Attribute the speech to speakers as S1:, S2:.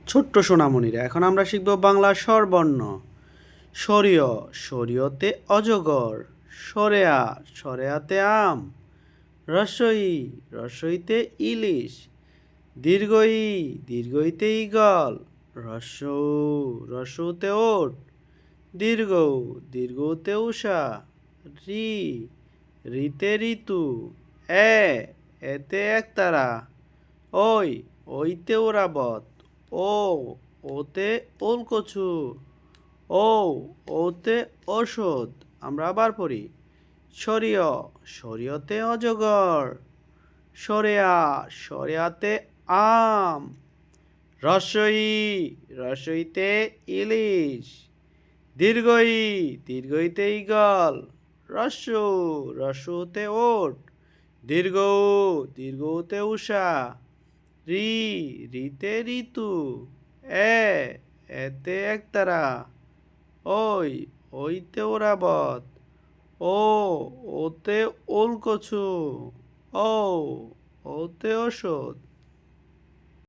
S1: ছোট্ট সোনামণিরা, এখন আমরা শিখব বাংলা স্বরবর্ণ। সরিয়, সরিয়তে অজগর। সরেয়া, সরেয়াতে আম। রসই, রসইতে ইলিশ। দীর্ঘই, দীর্ঘইতে ঈগল। রস্যৌ, রস্যৌতে ওট। দীর্ঘ, দীর্ঘতে উষা। রি, রিতে ঋতু। এ, এতে একতারা। ওই, ওইতে ওরাবত। ও, ওতে ওলকচু। ও, ওতে ঔষধ। আমরা আবার পড়ি। সরিয়, সরিয়তে অজগর। সরেয়া, সরেয়াতে আম। রসই, রসইতে ইলিশ। দীর্ঘই, দীর্ঘইতে ঈগল। রস্যৌ, রস্যৌতে ওট। দীর্ঘ, দীর্ঘতে উষা। রি, রিতে ঋতু। এ, এতে একতারা। ওই, ওইতে ওরাবত। ও, ওতে ওলকচু। ও, ওতে ওষুধ।